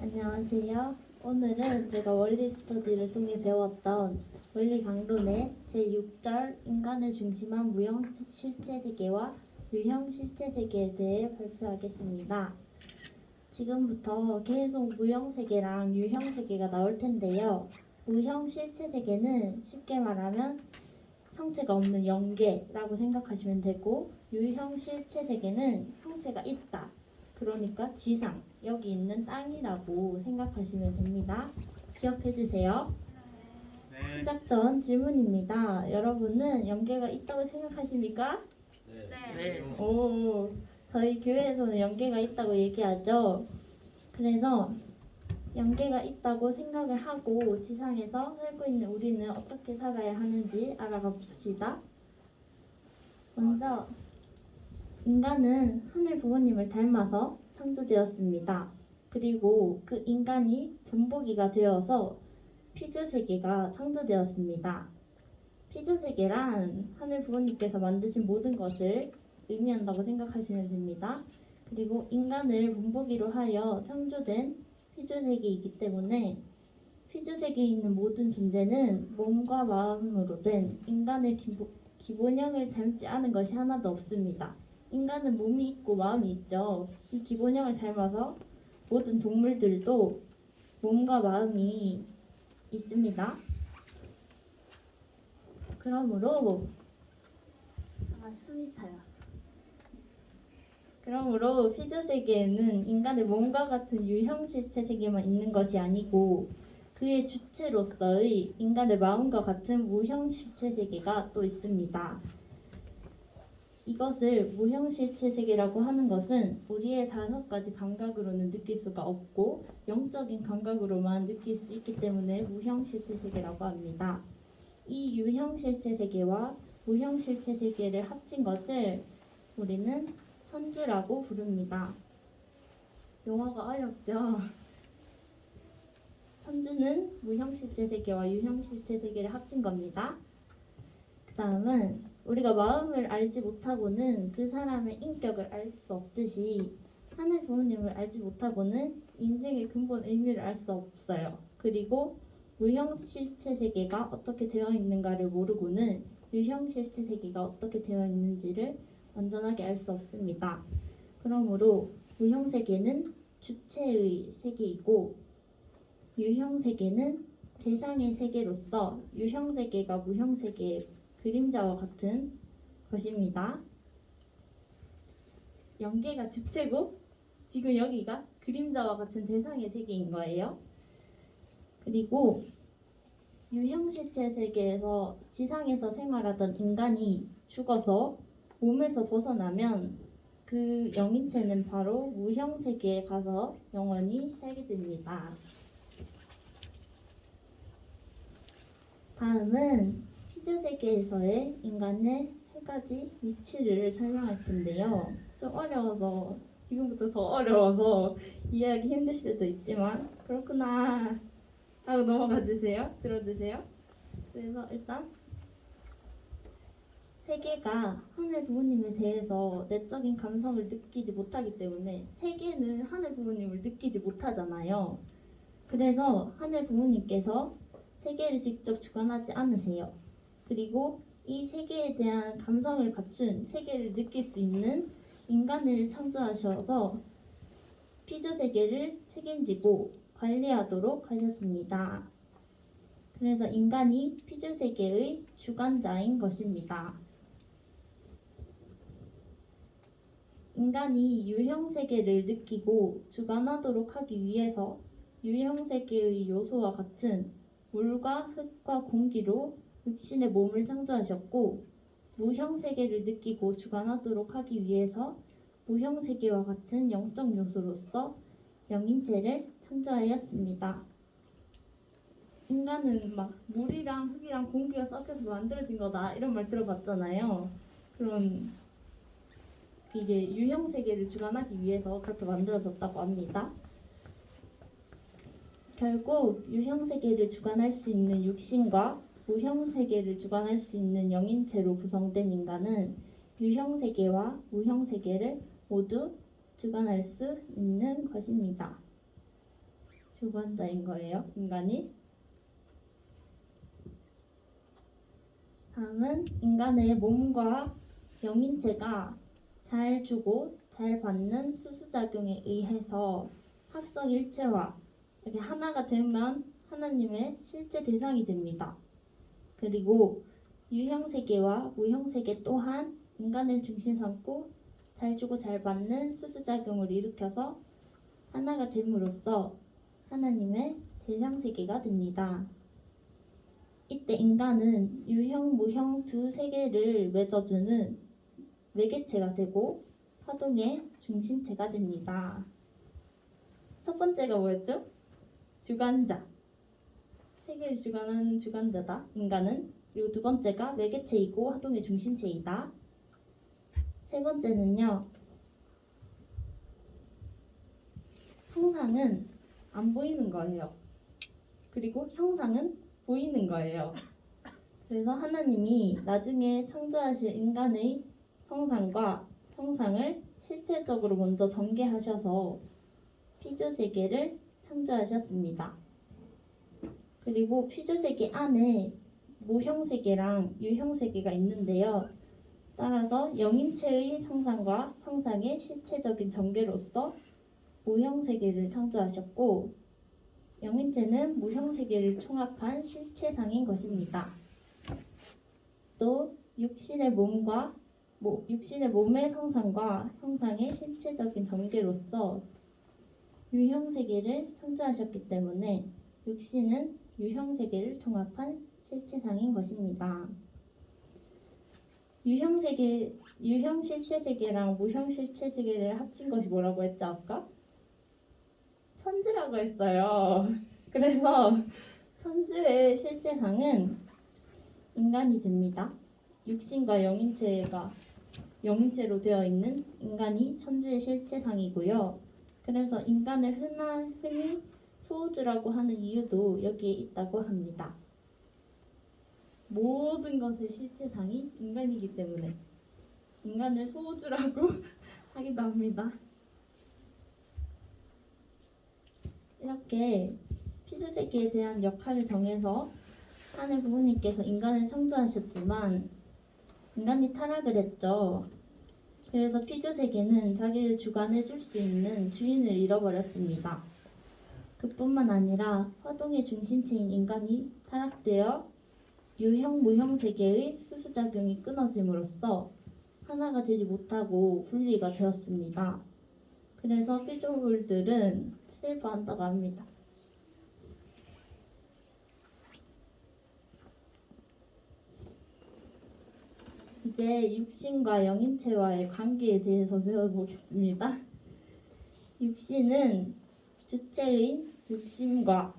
안녕하세요. 오늘은 제가 원리 스터디를 통해 배웠던 원리 강론의 제6절 인간을 중심한 무형 실체 세계와 유형 실체 세계에 대해 발표하겠습니다. 지금부터 계속 무형 세계랑 유형 세계가 나올 텐데요. 무형 실체 세계는 쉽게 말하면 형체가 없는 영계라고 생각하시면 되고, 유형 실체 세계는 형체가 있다. 그러니까 지상, 여기 있는 땅이라고 생각하시면 됩니다. 기억해 주세요. 네. 시작 전 질문입니다. 여러분은 영계가 있다고 생각하십니까? 네. 오, 저희 교회에서는 영계가 있다고 얘기하죠. 그래서 영계가 있다고 생각을 하고 지상에서 살고 있는 우리는 어떻게 살아야 하는지 알아가 봅시다. 먼저 인간은 하늘 부모님을 닮아서 창조되었습니다. 그리고 그 인간이 본보기가 되어서 피조세계가 창조되었습니다. 피조세계란 하늘 부모님께서 만드신 모든 것을 의미한다고 생각하시면 됩니다. 그리고 인간을 본보기로 하여 창조된 피조세계이기 때문에 피조세계에 있는 모든 존재는 몸과 마음으로 된 인간의 기본형을 닮지 않은 것이 하나도 없습니다. 인간은 몸이 있고 마음이 있죠. 이 기본형을 닮아서 모든 동물들도 몸과 마음이 있습니다. 그러므로 숨이 차요. 그러므로 피조세계에는 인간의 몸과 같은 유형실체 세계만 있는 것이 아니고 그의 주체로서의 인간의 마음과 같은 무형실체 세계가 또 있습니다. 이것을 무형실체 세계라고 하는 것은 우리의 5가지 감각으로는 느낄 수가 없고 영적인 감각으로만 느낄 수 있기 때문에 무형실체 세계라고 합니다. 이 유형실체 세계와 무형실체 세계를 합친 것을 우리는 천주라고 부릅니다. 용어가 어렵죠? 천주는 무형실체 세계와 유형실체 세계를 합친 겁니다. 그 다음은 우리가 마음을 알지 못하고는 그 사람의 인격을 알 수 없듯이 하늘 부모님을 알지 못하고는 인생의 근본 의미를 알 수 없어요. 그리고 무형실체 세계가 어떻게 되어 있는가를 모르고는 유형실체 세계가 어떻게 되어 있는지를 완전하게 알 수 없습니다. 그러므로 무형세계는 주체의 세계이고 유형세계는 대상의 세계로서 유형세계가 무형세계의 그림자와 같은 것입니다. 영계가 주체고 지금 여기가 그림자와 같은 대상의 세계인 거예요. 그리고 유형실체 세계에서 지상에서 생활하던 인간이 죽어서 몸에서 벗어나면 그 영인체는 바로 무형세계에 가서 영원히 살게 됩니다. 다음은 피조세계에서의 인간의 3가지 위치를 설명할 텐데요. 좀 어려워서 지금부터 더 어려워서 이해하기 힘들 수도 있지만 그렇구나 하고 넘어가 주세요. 들어주세요. 그래서 일단 세계가 하늘 부모님에 대해서 내적인 감성을 느끼지 못하기 때문에 세계는 하늘 부모님을 느끼지 못하잖아요. 그래서 하늘 부모님께서 세계를 직접 주관하지 않으세요. 그리고 이 세계에 대한 감성을 갖춘 세계를 느낄 수 있는 인간을 창조하셔서 피조세계를 책임지고 관리하도록 하셨습니다. 그래서 인간이 피조세계의 주관자인 것입니다. 인간이 유형세계를 느끼고 주관하도록 하기 위해서 유형세계의 요소와 같은 물과 흙과 공기로 육신의 몸을 창조하셨고 무형세계를 느끼고 주관하도록 하기 위해서 무형세계와 같은 영적 요소로서 영인체를 창조하였습니다. 인간은 막 물이랑 흙이랑 공기가 섞여서 만들어진 거다 이런 말 들어봤잖아요. 그런 이게 유형세계를 주관하기 위해서 그렇게 만들어졌다고 합니다. 결국 유형세계를 주관할 수 있는 육신과 무형세계를 주관할 수 있는 영인체로 구성된 인간은 유형세계와 무형세계를 모두 주관할 수 있는 것입니다. 주관자인 거예요, 인간이. 다음은 인간의 몸과 영인체가 잘 주고 잘 받는 수수작용에 의해서 합성일체화, 이렇게 하나가 되면 하나님의 실제 대상이 됩니다. 그리고 유형세계와 무형세계 또한 인간을 중심 삼고 잘 주고 잘 받는 수수작용을 일으켜서 하나가 됨으로써 하나님의 대상세계가 됩니다. 이때 인간은 유형, 무형 두 세계를 맺어주는 매개체가 되고 파동의 중심체가 됩니다. 첫 번째가 뭐였죠? 주관자. 세계를 주관하는 주관자다, 인간은. 그리고 두 번째가 매개체이고 파동의 중심체이다. 세 번째는요, 형상은 안 보이는 거예요. 그리고 형상은 보이는 거예요. 그래서 하나님이 나중에 창조하실 인간의 형상과 형상을 실체적으로 먼저 전개하셔서 피조세계를 창조하셨습니다. 그리고 피조세계 안에 무형세계랑 유형세계가 있는데요. 따라서 영인체의 상상과 형상의 실체적인 전개로서 무형세계를 창조하셨고, 영인체는 무형세계를 총합한 실체상인 것입니다. 또 육신의 몸의 상상과 형상의 실체적인 전개로서 유형세계를 창조하셨기 때문에 육신은 유형세계를 통합한 실체상인 것입니다. 유형실체세계랑 무형실체세계를 합친 것이 뭐라고 했죠, 아까? 천지라고 했어요. 그래서 천주의 실체상은 인간이 됩니다. 육신과 영인체로 되어 있는 인간이 천주의 실체상이고요. 그래서 인간을 흔히 소우주라고 하는 이유도 여기에 있다고 합니다. 모든 것의 실체상이 인간이기 때문에 인간을 소우주라고 하기도 합니다. 이렇게 피조세계에 대한 역할을 정해서 하늘 부모님께서 인간을 창조하셨지만 인간이 타락을 했죠. 그래서 피조세계는 자기를 주관해 줄 수 있는 주인을 잃어버렸습니다. 그뿐만 아니라 화동의 중심체인 인간이 타락되어 유형, 무형 세계의 수수작용이 끊어짐으로써 하나가 되지 못하고 분리가 되었습니다. 그래서 피조물들은 슬퍼한다고 합니다. 이제 육신과 영인체와의 관계에 대해서 배워보겠습니다. 육신은 주체인 육심과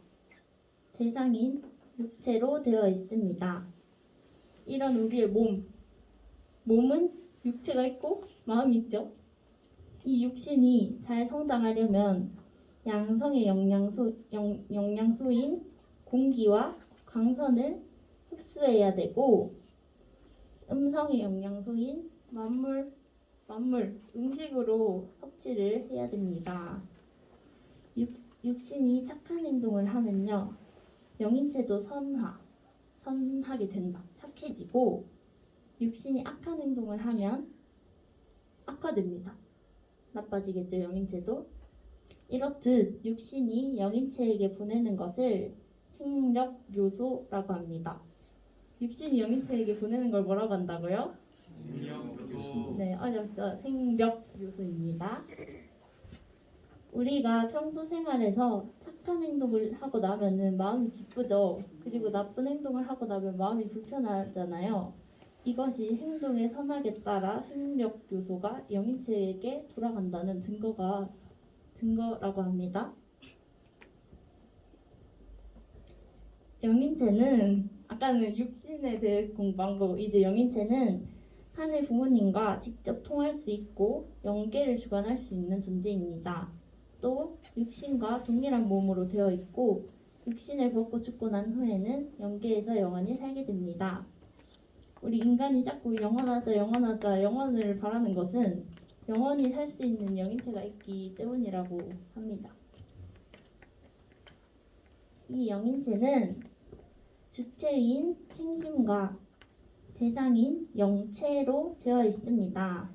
대상인 육체로 되어 있습니다. 이런 우리의 몸은 육체가 있고 마음이 있죠. 이 육신이 잘 성장하려면 양성의 영양소인 공기와 광선을 흡수해야 되고, 음성의 영양소인 만물, 음식으로 섭취를 해야 됩니다. 육신이 착한 행동을 하면요, 영인체도 선하게 된다, 착해지고, 육신이 악한 행동을 하면 악화됩니다. 나빠지겠죠, 영인체도. 이렇듯 육신이 영인체에게 보내는 것을 생력 요소라고 합니다. 육신이 영인체에게 보내는 걸 뭐라고 한다고요? 생명요소. 네, 어렵죠. 생력 요소입니다. 우리가 평소 생활에서 착한 행동을 하고 나면은 마음이 기쁘죠. 그리고 나쁜 행동을 하고 나면 마음이 불편하잖아요. 이것이 행동의 선악에 따라 생력 요소가 영인체에게 돌아간다는 증거라고 합니다. 영인체는 아까는 육신에 대해 공부한 거고, 이제 영인체는 하늘 부모님과 직접 통할 수 있고 영계를 주관할 수 있는 존재입니다. 또 육신과 동일한 몸으로 되어 있고, 육신을 벗고 죽고 난 후에는 영계에서 영원히 살게 됩니다. 우리 인간이 자꾸 영원을 바라는 것은 영원히 살 수 있는 영인체가 있기 때문이라고 합니다. 이 영인체는 주체인 생심과 대상인 영체로 되어 있습니다.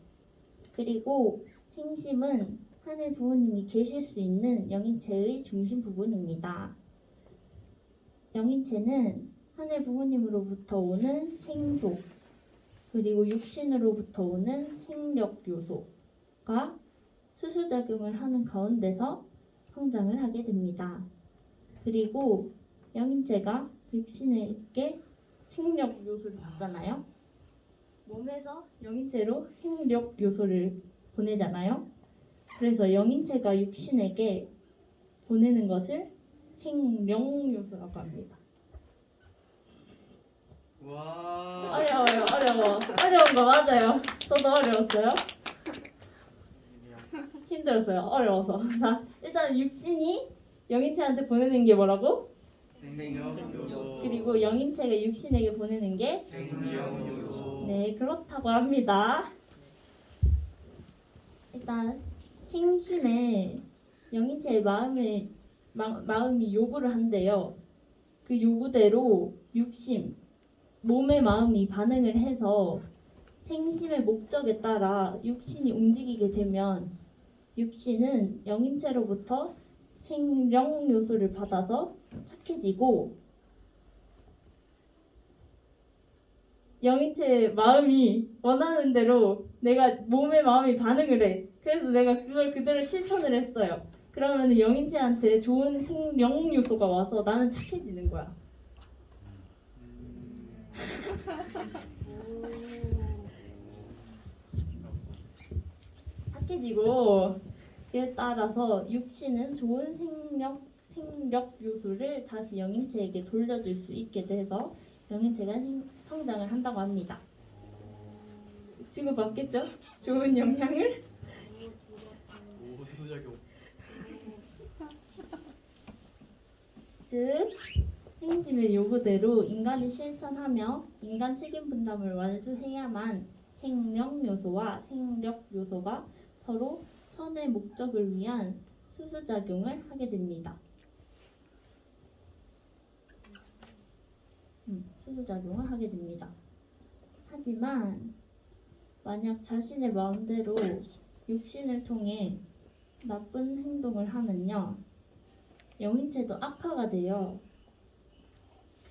그리고 생심은 하늘 부모님이 계실 수 있는 영인체의 중심 부분입니다. 영인체는 하늘 부모님으로부터 오는 생소, 그리고 육신으로부터 오는 생력 요소가 수수작용을 하는 가운데서 성장을 하게 됩니다. 그리고 영인체가 육신에게 생력 요소를 받잖아요. 몸에서 영인체로 생력 요소를 보내잖아요. 그래서 영인체가 육신에게 보내는 것을 생명 요소라고 합니다. 와. 어려운 거 맞아요. 저도 어려웠어요. 힘들었어요. 어려워서. 자, 일단 육신이 영인체한테 보내는 게 뭐라고? 생명 요소. 그리고 영인체가 육신에게 보내는 게 생명 요소. 네, 그렇다고 합니다. 일단 생심에 영인체의 마음이 요구를 한대요. 그 요구대로 육심, 몸의 마음이 반응을 해서 생심의 목적에 따라 육신이 움직이게 되면 육신은 영인체로부터 생명 요소를 받아서 착해지고 영인체의 마음이 원하는 대로 내가 몸의 마음이 반응을 해. 그래서 내가 그걸 그대로 실천을 했어요. 그러면 영인체한테 좋은 생명 요소가 와서 나는 착해지는 거야. 착해지고 이에 따라서 육신은 좋은 생력 요소를 다시 영인체에게 돌려줄 수 있게 돼서 영인체가 성장을 한다고 합니다. 주고받겠죠? 좋은 영향을? 오, 수수작용. 즉 생심의 요구대로 인간이 실천하며 인간 책임 분담을 완수해야만 생명 요소와 생력 요소가 서로 선의 목적을 위한 수수작용을 하게 됩니다. 수수작용을 하게 됩니다. 하지만 만약 자신의 마음대로 육신을 통해 나쁜 행동을 하면요, 영인체도 악화가 돼요.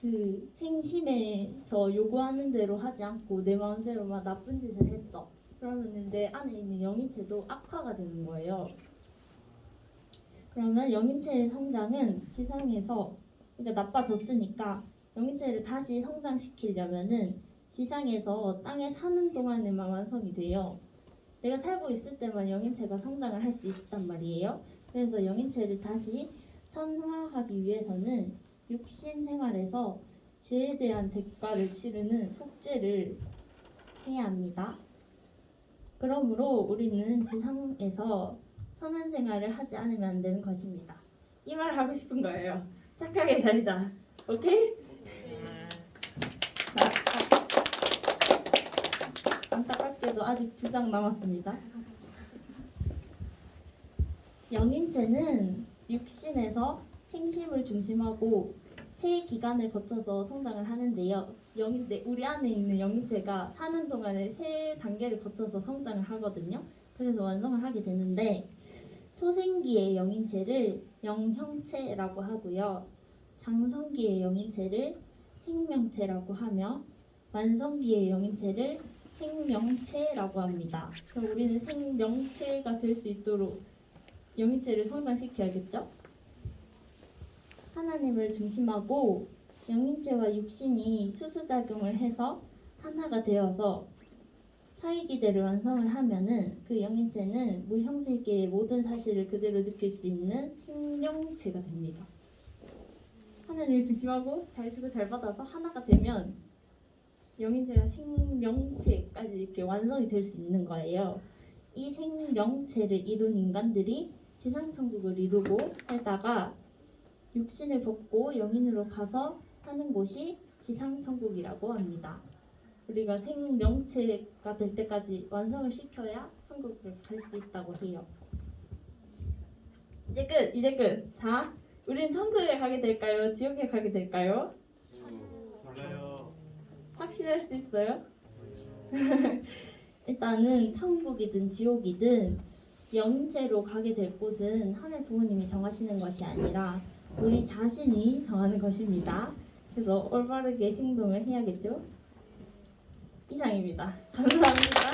그 생심에서 요구하는 대로 하지 않고 내 마음대로 막 나쁜 짓을 했어. 그러면 내 안에 있는 영인체도 악화가 되는 거예요. 그러면 영인체의 성장은 지상에서, 그러니까 나빠졌으니까 영인체를 다시 성장시키려면은 지상에서 땅에 사는 동안에만 완성이 돼요. 내가 살고 있을 때만 영인체가 성장을 할 수 있단 말이에요. 그래서 영인체를 다시 선화하기 위해서는 육신 생활에서 죄에 대한 대가를 치르는 속죄를 해야 합니다. 그러므로 우리는 지상에서 선한 생활을 하지 않으면 안 되는 것입니다. 이 말을 하고 싶은 거예요. 착하게 살자. 오케이? 안타깝게도 아직 2장 남았습니다. 영인체는 육신에서 생심을 중심하고 세 기간을 거쳐서 성장을 하는데요. 우리 안에 있는 영인체가 사는 동안에 세 단계를 거쳐서 성장을 하거든요. 그래서 완성을 하게 되는데 소생기의 영인체를 영형체라고 하고요. 장성기의 영인체를 생명체라고 하며 완성기의 영인체를 생명체라고 합니다. 그럼 우리는 생명체가 될 수 있도록 영인체를 성장시켜야겠죠? 하나님을 중심하고 영인체와 육신이 수수작용을 해서 하나가 되어서 사이기대를 완성을 하면은 그 영인체는 무형세계의 모든 사실을 그대로 느낄 수 있는 생명체가 됩니다. 하나님을 중심하고 잘 주고 잘 받아서 하나가 되면 영인체가 생명체까지 이렇게 완성이 될 수 있는 거예요. 이 생명체를 이룬 인간들이 지상천국을 이루고 살다가 육신을 벗고 영인으로 가서 사는 곳이 지상천국이라고 합니다. 우리가 생명체가 될 때까지 완성을 시켜야 천국을 갈 수 있다고 해요. 이제 끝. 자, 우린 천국에 가게 될까요? 지옥에 가게 될까요? 몰라요. 확신할 수 있어요? 일단은 천국이든 지옥이든 영체로 가게 될 곳은 하늘 부모님이 정하시는 것이 아니라 우리 자신이 정하는 것입니다. 그래서 올바르게 행동을 해야겠죠? 이상입니다. 감사합니다.